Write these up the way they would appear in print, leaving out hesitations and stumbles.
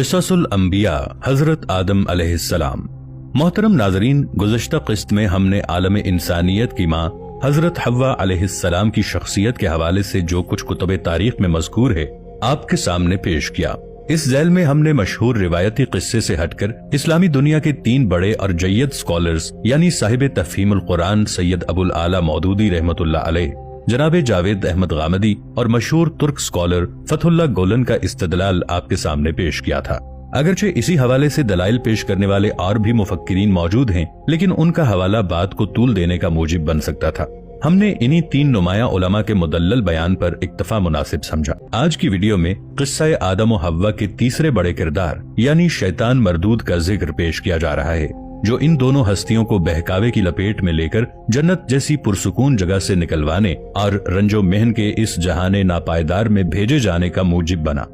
क़िससुल अंबिया हजरत आदम अलैहिस्सलाम। मोहतरम नाजरीन, गुज़श्ता क़िस्त में हमने आलम इंसानियत की माँ हजरत हव्वा अलैहिस्सलाम की शख्सियत के हवाले से जो कुछ कुतुब तारीख में मज़कूर है आपके सामने पेश किया। इस ज़ैल में हमने मशहूर रिवायती किस्से से हटकर इस्लामी दुनिया के 3 बड़े और जय्यद स्कॉलर्स यानी साहिब तफ़हीमुल कुरान सैयद अबुल आला मौदूदी रहमतुल्लाह अलैह, जनाब जावेद अहमद गामदी और मशहूर तुर्क स्कॉलर फतहुल्लाह गोलन का इस्तदलाल आपके सामने पेश किया था। अगरचे इसी हवाले से दलाइल पेश करने वाले और भी मुफक्किरीन मौजूद हैं, लेकिन उनका हवाला बात को तूल देने का मूजिब बन सकता था। हमने इन्हीं 3 नुमाया उलमा के मुदल्लल बयान पर इक्तफा मुनासिब समझा। आज की वीडियो में किस्सा आदम और हव्वा के तीसरे बड़े किरदार यानी शैतान मरदूद का जिक्र पेश किया जा रहा है, जो इन दोनों हस्तियों को बहकावे की लपेट में लेकर जन्नत जैसी पुरसुकून जगह से निकलवाने और रंजो महन के इस जहाने नापायदार में भेजे जाने का मूजिब बना।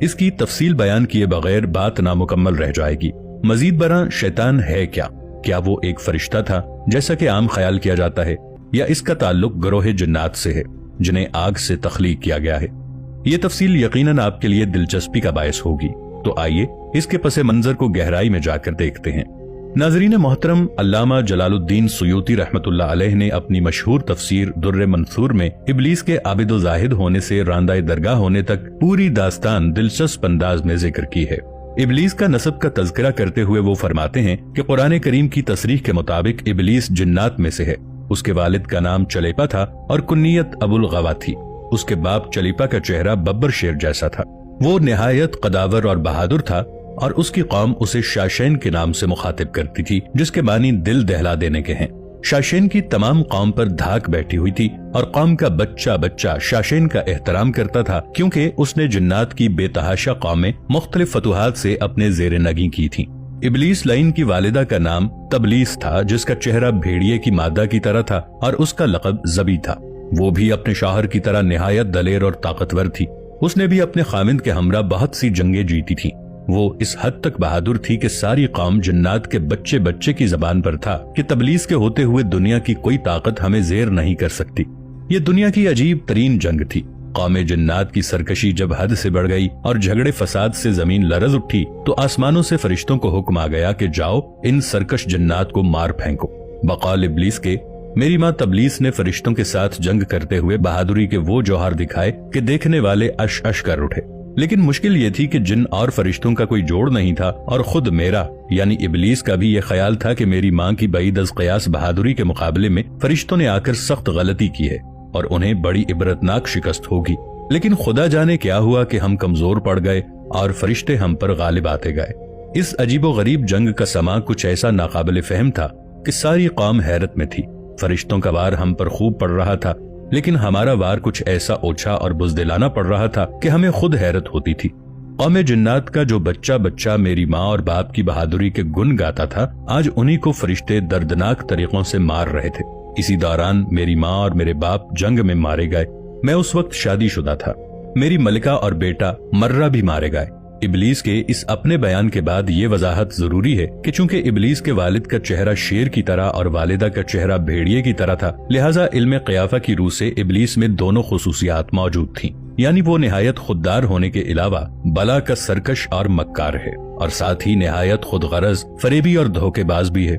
इसकी तफसील बयान किए बगैर बात नामुकम्मल रह जाएगी। मजीद बरा शैतान है क्या वो एक फरिश्ता था जैसा कि आम ख्याल किया जाता है, या इसका ताल्लुक गरोह जिन्नात से है जिन्हें आग से तख्लीक किया गया है? ये तफसील यकीनन आपके लिए दिलचस्पी का बायस होगी, तो आइए इसके पसे मंजर को गहराई में जाकर देखते हैं। नाजरीन मोहतरम, अल्लामा जलालुद्दीन सुयूती रहमतुल्लाह अलैह ने अपनी मशहूर तफसीर दुर्र मंसूर में इब्लीस के आबिद व जाहिद होने से रांदाए दरगाह होने तक पूरी दास्तान दिलचस्प अंदाज में जिक्र की है। इब्लीस का नसब का तज़किरा करते हुए वो फरमाते हैं कि कुरान करीम की तसरीह के मुताबिक इब्लीस जिन्नात में से है। उसके वालिद का नाम चलेपा था और कुन्नियत अबुल गवा थी। उसके बाप चलीपा का चेहरा बब्बर शेर जैसा था। वो निहायत कदावर और बहादुर था और उसकी कौम उसे शाशैन के नाम से मुखातिब करती थी, जिसके मानी दिल दहला देने के हैं। शाशैन की तमाम कौम पर धाक बैठी हुई थी और कौम का बच्चा बच्चा शाशैन का एहतराम करता था, क्योंकि उसने जिन्नात की बेतहाशा कौमें मुख्तलिफ फतुहात से अपने जेर नगी की थी। इब्लीस लाइन की वालिदा का नाम तबलीस था, जिसका चेहरा भेड़िए की मादा की तरह था और उसका लक़ब ज़बी था। वो भी अपने शौहर की तरह निहायत दलेर और ताकतवर थी। उसने भी अपने खामिंद के हमरा बहुत सी जंगें जीती थी। वो इस हद तक बहादुर थी कि सारी कौम जिन्नात के बच्चे बच्चे की जबान पर था कि तबलीस के होते हुए दुनिया की कोई ताकत हमें जेर नहीं कर सकती। ये दुनिया की अजीब तरीन जंग थी। कौम जिन्नात की सरकशी जब हद से बढ़ गई और झगड़े फसाद से जमीन लरज उठी, तो आसमानों से फरिश्तों को हुक्म आ गया कि जाओ इन सरकश जिन्नात को मार फेंको। बकौल इब्लीस के मेरी माँ तबलीस ने फरिश्तों के साथ जंग करते हुए बहादुरी के वो जौहर दिखाए कि देखने वाले अश अश कर उठे। लेकिन मुश्किल ये थी कि जिन और फरिश्तों का कोई जोड़ नहीं था और खुद मेरा यानी इब्लीस का भी ये ख्याल था कि मेरी माँ की बईद अज़ क़यास बहादुरी के मुकाबले में फरिश्तों ने आकर सख्त गलती की है और उन्हें बड़ी इबरतनाक शिकस्त होगी। लेकिन खुदा जाने क्या हुआ कि हम कमजोर पड़ गए और फरिश्ते हम पर गालिब आते गए। इस अजीबो गरीब जंग का समा कुछ ऐसा नाकाबिल फहम था कि सारी कौम हैरत में थी। फरिश्तों का वार हम पर खूब पड़ रहा था, लेकिन हमारा वार कुछ ऐसा ओछा और बुज़दिलाना पड़ रहा था कि हमें खुद हैरत होती थी। कौम जिन्नात का जो बच्चा बच्चा मेरी माँ और बाप की बहादुरी के गुण गाता था, आज उन्हीं को फरिश्ते दर्दनाक तरीकों से मार रहे थे। इसी दौरान मेरी माँ और मेरे बाप जंग में मारे गए। मैं उस वक्त शादीशुदा था। मेरी मलिका और बेटा मर्रा भी मारे गए। इब्लीस के इस अपने बयान के बाद ये वजाहत जरूरी है कि चूंकि इब्लीस के वालिद का चेहरा शेर की तरह और वालिदा का चेहरा भेड़िए की तरह था, लिहाजा इल्म क़ियाफा की रूह से इब्लीस में दोनों खुसूसियात मौजूद थीं। यानी वो निहायत खुददार होने के अलावा बला का सरकश और मक्कार है और साथ ही निहायत खुदगरज, फरेबी और धोखेबाज भी है।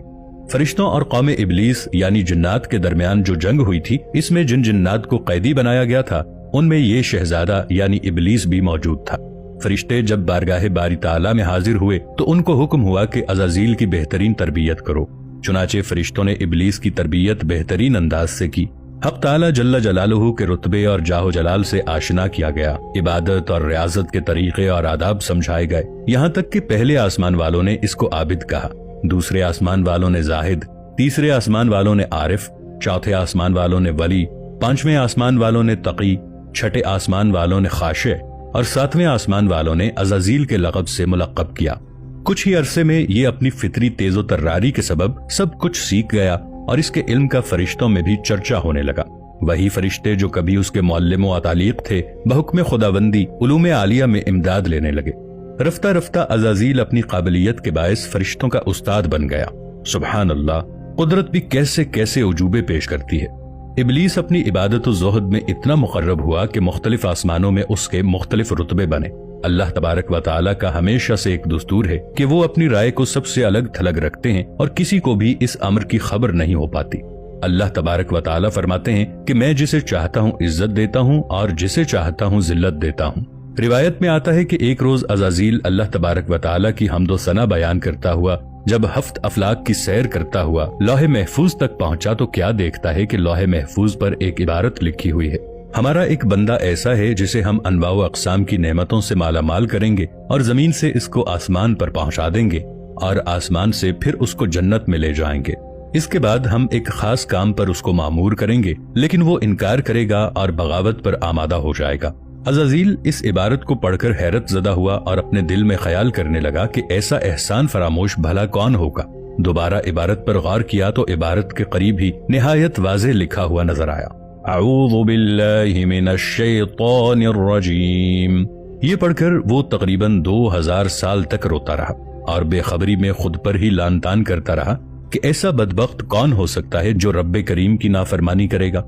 फरिश्तों और कौम इब्लीस यानी जिन्नात के दरमियान जो जंग हुई थी, इसमें जिन जिन्नात को कैदी बनाया गया था उनमें ये शहजादा यानी इब्लीस भी मौजूद था। फरिश्ते जब बारगाह बारी ताला में हाजिर हुए तो उनको हुक्म हुआ कि अज़ाज़ील की बेहतरीन तरबियत करो। चुनाचे फरिश्तों ने इब्लीस की तरबियत बेहतरीन अंदाज से की। हक़ ताला जल्ल जलालुहु के रुतबे और जाहो जलाल से आशना किया गया। इबादत और रियाजत के तरीके और आदाब समझाए गए। यहाँ तक कि पहले आसमान वालों ने इसको आबिद कहा, दूसरे आसमान वालों ने जाहिद, तीसरे आसमान वालों ने आरिफ, चौथे आसमान वालों ने वली, पांचवें आसमान वालों ने तकी, छठे आसमान वालों ने खाशे और सातवें आसमान वालों ने अज़ाज़ील के लक़ब से मुलक़्क़ब किया। कुछ ही अरसे में ये अपनी फितरी तेजो तर्रारी के सबब सब कुछ सीख गया और इसके इल्म का फरिश्तों में भी चर्चा होने लगा। वही फरिश्ते जो कभी उसके मुअल्लिम व अतालीक थे, बहुक्म खुदाबंदी उलूम आलिया में इमदाद लेने लगे। रफ्ता रफ्ता अज़ाज़ील अपनी काबिलियत के बायस फरिश्तों का उस्ताद बन गया। सुबहान अल्लाह, कुदरत भी कैसे कैसे उजूबे पेश करती है। इब्लीस अपनी इबादत व ज़ुहद में इतना मुक़र्रब हुआ कि मुख्तलिफ आसमानों में उसके मुख्तलिफ रुतबे बने। اللہ تبارک و تعالی کا ہمیشہ سے ایک دستور ہے کہ وہ اپنی رائے کو سب سے الگ تھلگ رکھتے ہیں اور کسی کو بھی اس امر کی خبر نہیں ہو پاتی۔ اللہ تبارک و تعالی فرماتے ہیں کہ میں جسے چاہتا ہوں عزت دیتا ہوں اور جسے چاہتا ہوں ذلت دیتا ہوں۔ روایت میں آتا ہے کہ ایک روز عزازیل اللہ تبارک و تعالی کی حمد و ثنا بیان کرتا ہوا جب 7 افلاک کی سیر کرتا ہوا لوح محفوظ تک پہنچا تو کیا دیکھتا ہے کہ لوح محفوظ پر ایک عبارت لکھی ہوئی ہے، ہمارا ایک بندہ ایسا ہے جسے ہم انواع و اقسام کی نعمتوں سے مالا مال کریں گے اور زمین سے اس کو آسمان پر پہنچا دیں گے اور آسمان سے پھر اس کو جنت میں لے جائیں گے۔ اس کے بعد ہم ایک خاص کام پر اس کو مامور کریں گے لیکن وہ انکار کرے گا اور بغاوت پر آمادہ ہو جائے گا۔ عزازیل اس عبارت کو پڑھ کر حیرت زدہ ہوا اور اپنے دل میں خیال کرنے لگا کہ ایسا احسان فراموش بھلا کون ہوگا۔ دوبارہ عبارت پر غور کیا تو عبارت کے قریب ہی نہایت واضح لکھا ہوا نظر آیا، اعوذ باللہ من الشیطان الرجیم۔ یہ پڑھ کر وہ تقریباً 2000 سال تک روتا رہا اور بے خبری میں خود پر ہی لان تان کرتا رہا کہ ایسا بدبخت کون ہو سکتا ہے جو رب کریم کی نافرمانی کرے گا۔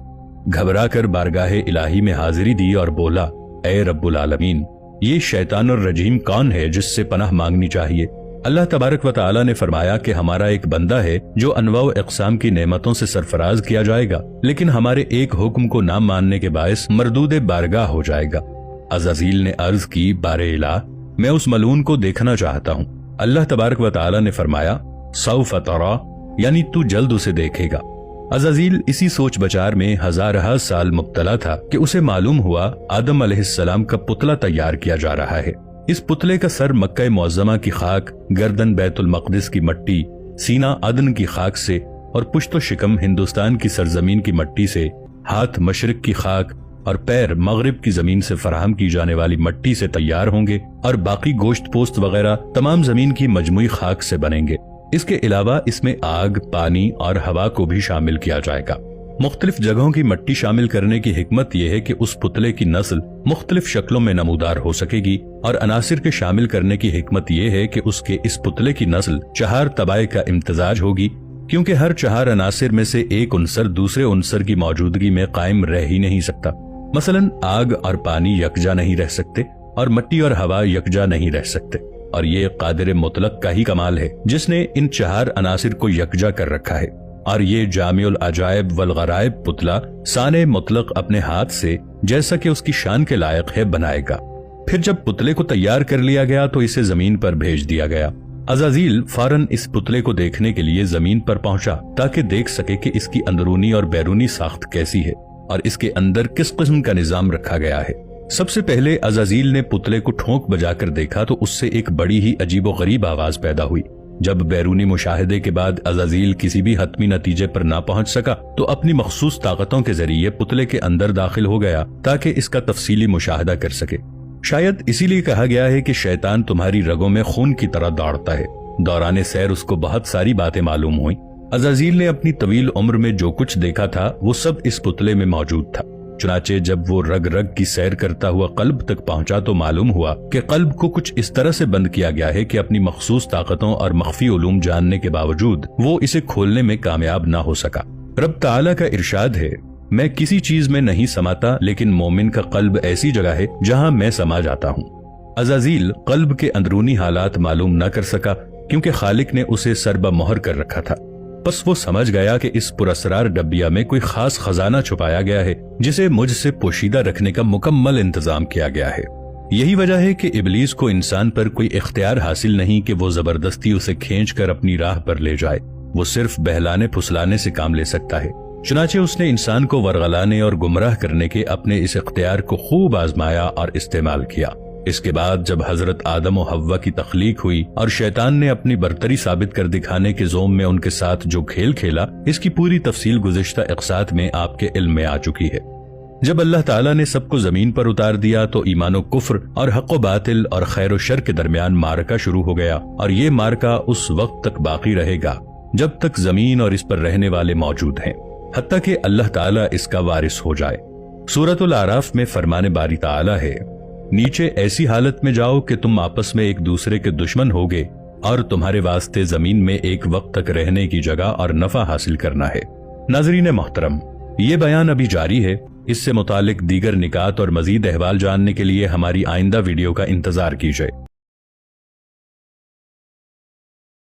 گھبرا کر بارگاہ الہی میں حاضری دی اور بولا، اے رب العالمین، یہ شیطان الرجیم کون ہے جس سے پناہ مانگنی چاہیے؟ اللہ تبارک و تعالی نے فرمایا کہ ہمارا ایک بندہ ہے جو انواع و اقسام کی نعمتوں سے سرفراز کیا جائے گا لیکن ہمارے ایک حکم کو نہ ماننے کے باعث مردود بارگاہ ہو جائے گا۔ عزازیل نے عرض کی، بار الہ، میں اس ملعون کو دیکھنا چاہتا ہوں۔ اللہ تبارک و تعالی نے فرمایا، سوف ترا، یعنی تو جلد اسے دیکھے گا۔ عزازیل اسی سوچ بچار میں ہزارہ سال مبتلا تھا کہ اسے معلوم ہوا آدم علیہ السلام کا پتلا تیار کیا جا رہا ہے۔ اس پتلے کا سر مکہ معظمہ کی خاک، گردن بیت المقدس کی مٹی، سینہ عدن کی خاک سے اور پشت و شکم ہندوستان کی سرزمین کی مٹی سے، ہاتھ مشرق کی خاک اور پیر مغرب کی زمین سے فراہم کی جانے والی مٹی سے تیار ہوں گے اور باقی گوشت پوست وغیرہ تمام زمین کی مجموعی خاک سے بنیں گے۔ اس کے علاوہ اس میں آگ، پانی اور ہوا کو بھی شامل کیا جائے گا۔ مختلف جگہوں کی مٹی شامل کرنے کی حکمت یہ ہے کہ اس پتلے کی نسل مختلف شکلوں میں نمودار ہو سکے گی، اور عناصر کے شامل کرنے کی حکمت یہ ہے کہ اس کے اس پتلے کی نسل 4 طبائع کا امتزاج ہوگی، کیونکہ ہر 4 عناصر میں سے ایک عنصر دوسرے عنصر کی موجودگی میں قائم رہ ہی نہیں سکتا۔ مثلا آگ اور پانی یکجا نہیں رہ سکتے اور مٹی اور ہوا یکجا نہیں رہ سکتے، اور یہ قادر مطلق کا ہی کمال ہے جس نے ان 4 عناصر کو یکجا کر رکھا ہے۔ اور یہ جامع العجائب والغرائب پتلا صانع مطلق اپنے ہاتھ سے جیسا کہ اس کی شان کے لائق ہے بنائے گا۔ پھر جب پتلے کو تیار کر لیا گیا تو اسے زمین پر بھیج دیا گیا۔ عزازیل فوراً اس پتلے کو دیکھنے کے لیے زمین پر پہنچا تاکہ دیکھ سکے کہ اس کی اندرونی اور بیرونی ساخت کیسی ہے اور اس کے اندر کس قسم کا نظام رکھا گیا ہے۔ سب سے پہلے عزازیل نے پتلے کو ٹھونک بجا کر دیکھا تو اس سے ایک بڑی ہی عجیب و غریب آواز پیدا ہوئی۔ جب بیرونی مشاہدے کے بعد عزازیل کسی بھی حتمی نتیجے پر نہ پہنچ سکا تو اپنی مخصوص طاقتوں کے ذریعے پتلے کے اندر داخل ہو گیا تاکہ اس کا تفصیلی مشاہدہ کر سکے۔ شاید اسی لیے کہا گیا ہے کہ شیطان تمہاری رگوں میں خون کی طرح دوڑتا ہے۔ دوران سیر اس کو بہت ساری باتیں معلوم ہوئیں۔ عزازیل نے اپنی طویل عمر میں جو کچھ دیکھا تھا وہ سب اس پتلے میں موجود تھا۔ چنانچہ جب وہ رگ رگ کی سیر کرتا ہوا قلب تک پہنچا تو معلوم ہوا کہ قلب کو کچھ اس طرح سے بند کیا گیا ہے کہ اپنی مخصوص طاقتوں اور مخفی علوم جاننے کے باوجود وہ اسے کھولنے میں کامیاب نہ ہو سکا۔ رب تعالیٰ کا ارشاد ہے، میں کسی چیز میں نہیں سماتا لیکن مومن کا قلب ایسی جگہ ہے جہاں میں سما جاتا ہوں۔ عزازیل قلب کے اندرونی حالات معلوم نہ کر سکا کیونکہ خالق نے اسے سربہ مہر کر رکھا تھا۔ بس وہ سمجھ گیا کہ اس پراسرار ڈبیا میں کوئی خاص خزانہ چھپایا گیا ہے جسے مجھ سے پوشیدہ رکھنے کا مکمل انتظام کیا گیا ہے۔ یہی وجہ ہے کہ ابلیس کو انسان پر کوئی اختیار حاصل نہیں کہ وہ زبردستی اسے کھینچ کر اپنی راہ پر لے جائے، وہ صرف بہلانے پھسلانے سے کام لے سکتا ہے۔ چنانچہ اس نے انسان کو ورغلانے اور گمراہ کرنے کے اپنے اس اختیار کو خوب آزمایا اور استعمال کیا۔ اس کے بعد جب حضرت آدم و حوا کی تخلیق ہوئی اور شیطان نے اپنی برتری ثابت کر دکھانے کے زوم میں ان کے ساتھ جو کھیل کھیلا، اس کی پوری تفصیل گزشتہ اقساط میں آپ کے علم میں آ چکی ہے۔ جب اللہ تعالیٰ نے سب کو زمین پر اتار دیا تو ایمان و کفر اور حق و باطل اور خیر و شر کے درمیان معرکہ شروع ہو گیا، اور یہ معرکہ اس وقت تک باقی رہے گا جب تک زمین اور اس پر رہنے والے موجود ہیں، حتیٰ کہ اللہ تعالیٰ اس کا وارث ہو جائے۔ سورۃ الاعراف میں فرمان باری تعالیٰ ہے، نیچے ایسی حالت میں جاؤ کہ تم آپس میں ایک دوسرے کے دشمن ہوگے اور تمہارے واسطے زمین میں ایک وقت تک رہنے کی جگہ اور نفع حاصل کرنا ہے۔ ناظرین محترم، یہ بیان ابھی جاری ہے اس سے متعلق دیگر نکات اور مزید احوال جاننے کے لیے ہماری آئندہ ویڈیو کا انتظار کیجیے۔